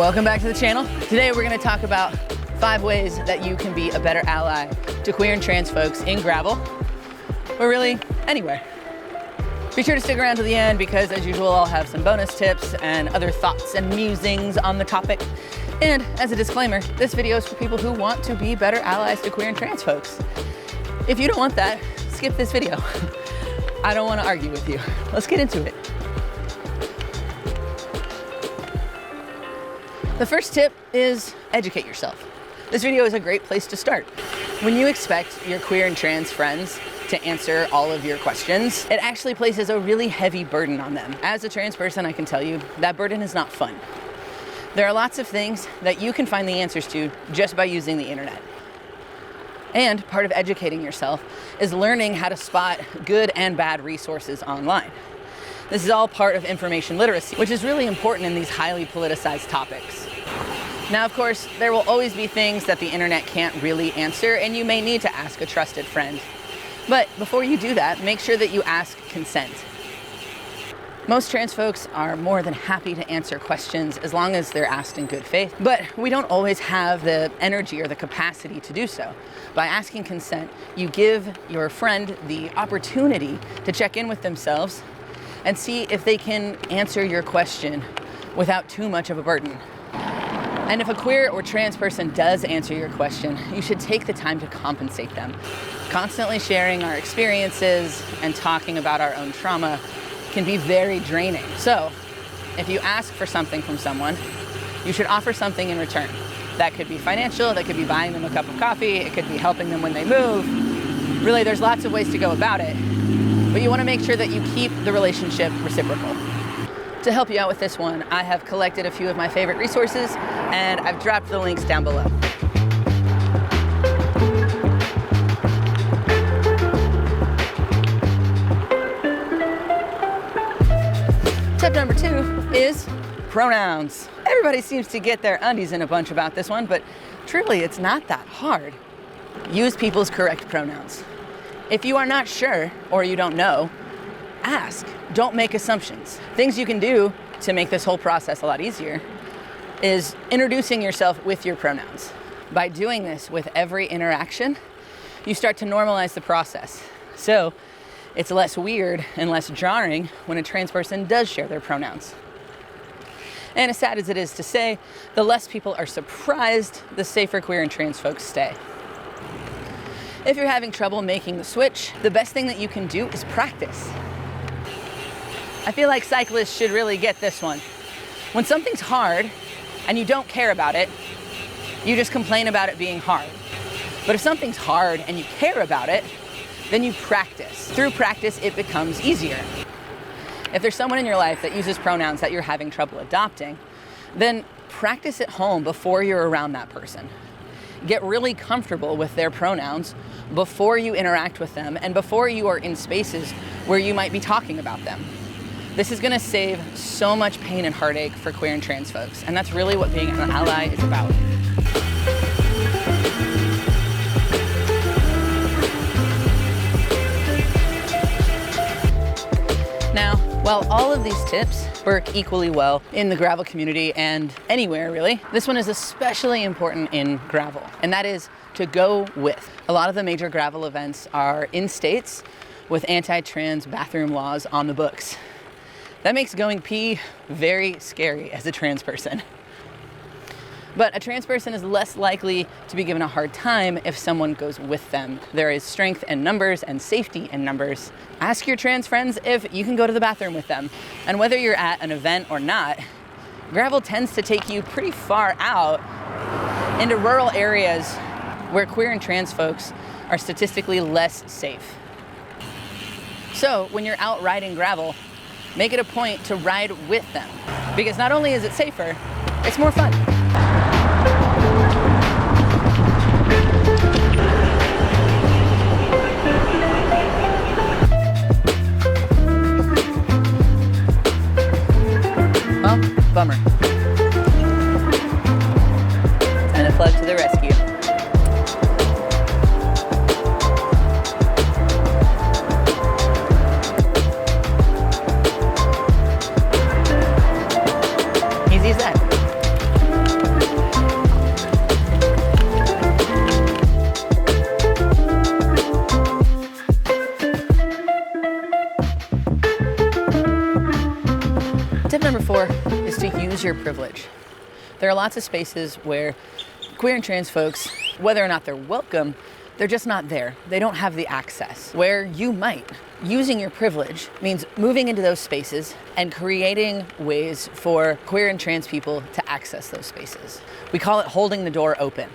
Welcome back to the channel. Today we're going to talk about 5 ways that you can be a better ally to queer and trans folks in Gravel, or really anywhere. Be sure to stick around to the end because, as usual, I'll have some bonus tips and other thoughts and musings on the topic. And as a disclaimer, this video is for people who want to be better allies to queer and trans folks. If you don't want that, skip this video. I don't want to argue with you. Let's get into it. The first tip is educate yourself. This video is a great place to start. When you expect your queer and trans friends to answer all of your questions, it actually places a really heavy burden on them. As a trans person, I can tell you that burden is not fun. There are lots of things that you can find the answers to just by using the internet. And part of educating yourself is learning how to spot good and bad resources online. This is all part of information literacy, which is really important in these highly politicized topics. Now, of course, there will always be things that the internet can't really answer, and you may need to ask a trusted friend. But before you do that, make sure that you ask consent. Most trans folks are more than happy to answer questions as long as they're asked in good faith, but we don't always have the energy or the capacity to do so. By asking consent, you give your friend the opportunity to check in with themselves and see if they can answer your question without too much of a burden. And if a queer or trans person does answer your question, you should take the time to compensate them. Constantly sharing our experiences and talking about our own trauma can be very draining. So, if you ask for something from someone, you should offer something in return. That could be financial, that could be buying them a cup of coffee, it could be helping them when they move. Really, there's lots of ways to go about it, but you want to make sure that you keep the relationship reciprocal. To help you out with this one, I have collected a few of my favorite resources, and I've dropped the links down below. Tip number 2 is pronouns. Everybody seems to get their undies in a bunch about this one, but truly it's not that hard. Use people's correct pronouns. If you are not sure or you don't know, ask. Don't make assumptions. Things you can do to make this whole process a lot easier is introducing yourself with your pronouns. By doing this with every interaction, you start to normalize the process. So it's less weird and less jarring when a trans person does share their pronouns. And as sad as it is to say, the less people are surprised, the safer queer and trans folks stay. If you're having trouble making the switch, the best thing that you can do is practice. I feel like cyclists should really get this one. When something's hard and you don't care about it, you just complain about it being hard. But if something's hard and you care about it, then you practice. Through practice, it becomes easier. If there's someone in your life that uses pronouns that you're having trouble adopting, then practice at home before you're around that person. Get really comfortable with their pronouns before you interact with them and before you are in spaces where you might be talking about them. This is going to save so much pain and heartache for queer and trans folks, and that's really what being an ally is about. Now, while all of these tips work equally well in the Gravel community and anywhere really, this one is especially important in Gravel, and that is to go with. A lot of the major Gravel events are in states with anti-trans bathroom laws on the books. That makes going pee very scary as a trans person. But a trans person is less likely to be given a hard time if someone goes with them. There is strength in numbers and safety in numbers. Ask your trans friends if you can go to the bathroom with them. And whether you're at an event or not, Gravel tends to take you pretty far out into rural areas where queer and trans folks are statistically less safe. So when you're out riding Gravel, make it a point to ride with them. Because not only is it safer, it's more fun. Well, bummer. And a plug to the rescue. Easy as that. number 4 is to use your privilege. There are lots of spaces where queer and trans folks, whether or not they're welcome, they're just not there. They don't have the access. Where you might. Using your privilege means moving into those spaces and creating ways for queer and trans people to access those spaces. We call it holding the door open.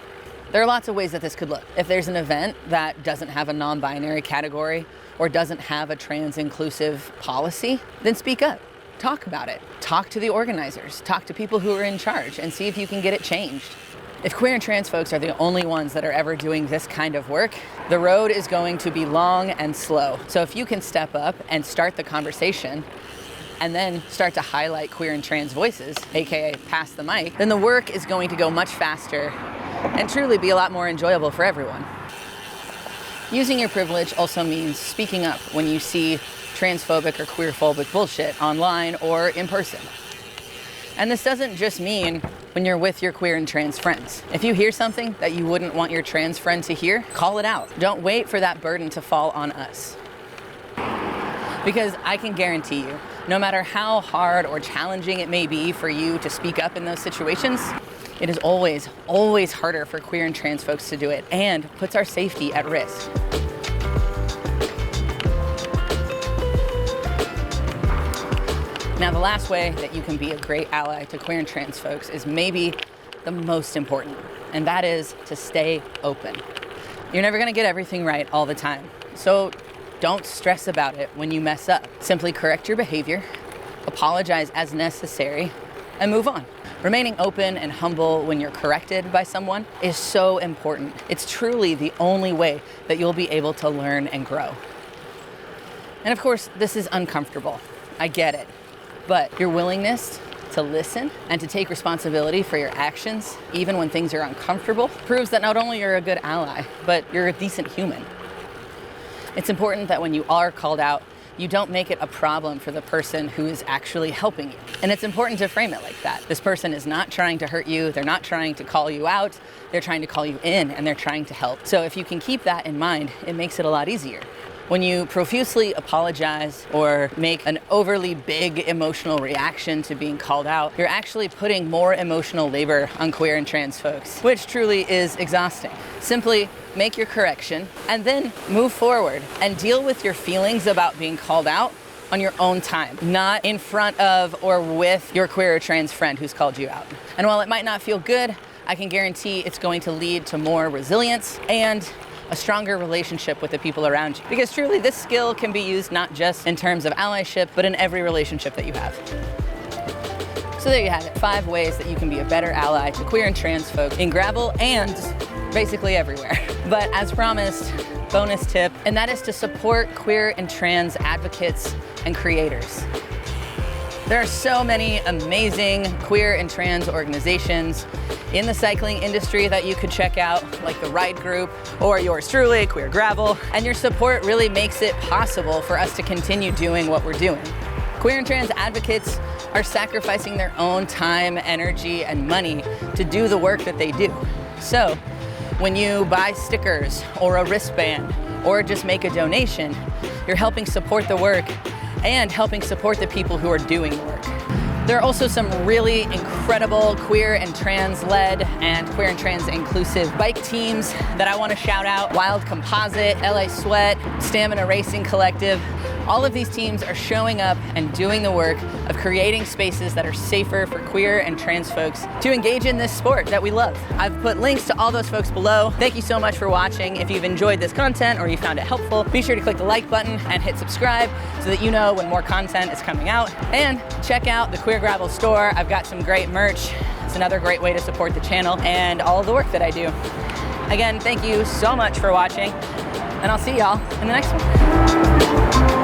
There are lots of ways that this could look. If there's an event that doesn't have a non-binary category or doesn't have a trans-inclusive policy, then speak up. Talk about it. Talk to the organizers. Talk to people who are in charge and see if you can get it changed. If queer and trans folks are the only ones that are ever doing this kind of work, the road is going to be long and slow. So if you can step up and start the conversation and then start to highlight queer and trans voices, aka pass the mic, then the work is going to go much faster and truly be a lot more enjoyable for everyone. Using your privilege also means speaking up when you see transphobic or queerphobic bullshit online or in person. And this doesn't just mean when you're with your queer and trans friends. If you hear something that you wouldn't want your trans friend to hear, call it out. Don't wait for that burden to fall on us. Because I can guarantee you, no matter how hard or challenging it may be for you to speak up in those situations, it is always, always harder for queer and trans folks to do it and puts our safety at risk. Now, the last way that you can be a great ally to queer and trans folks is maybe the most important, and that is to stay open. You're never gonna get everything right all the time, so don't stress about it when you mess up. Simply correct your behavior, apologize as necessary, and move on. Remaining open and humble when you're corrected by someone is so important. It's truly the only way that you'll be able to learn and grow. And of course, this is uncomfortable. I get it. But your willingness to listen and to take responsibility for your actions, even when things are uncomfortable, proves that not only you're a good ally, but you're a decent human. It's important that when you are called out, you don't make it a problem for the person who is actually helping you. And it's important to frame it like that. This person is not trying to hurt you, they're not trying to call you out, they're trying to call you in, and they're trying to help. So if you can keep that in mind, it makes it a lot easier. When you profusely apologize or make an overly big emotional reaction to being called out, you're actually putting more emotional labor on queer and trans folks, which truly is exhausting. Simply make your correction and then move forward and deal with your feelings about being called out on your own time, not in front of or with your queer or trans friend who's called you out. And while it might not feel good, I can guarantee it's going to lead to more resilience and a stronger relationship with the people around you. Because truly, this skill can be used not just in terms of allyship, but in every relationship that you have. So there you have it, 5 ways that you can be a better ally to queer and trans folk in Gravel and basically everywhere. But as promised, bonus tip, and that is to support queer and trans advocates and creators. There are so many amazing queer and trans organizations in the cycling industry that you could check out, like the Ride Group or yours truly, Queer Gravel, and your support really makes it possible for us to continue doing what we're doing. Queer and trans advocates are sacrificing their own time, energy, and money to do the work that they do. So when you buy stickers or a wristband or just make a donation, you're helping support the work and helping support the people who are doing the work. There are also some really incredible queer and trans-led and queer and trans-inclusive bike teams that I want to shout out. Wild Composite, LA Sweat, Stamina Racing Collective. All of these teams are showing up and doing the work of creating spaces that are safer for queer and trans folks to engage in this sport that we love. I've put links to all those folks below. Thank you so much for watching. If you've enjoyed this content or you found it helpful, be sure to click the like button and hit subscribe so that you know when more content is coming out. And check out the Queer Gravel store. I've got some great merch. It's another great way to support the channel and all of the work that I do. Again, thank you so much for watching, and I'll see y'all in the next one.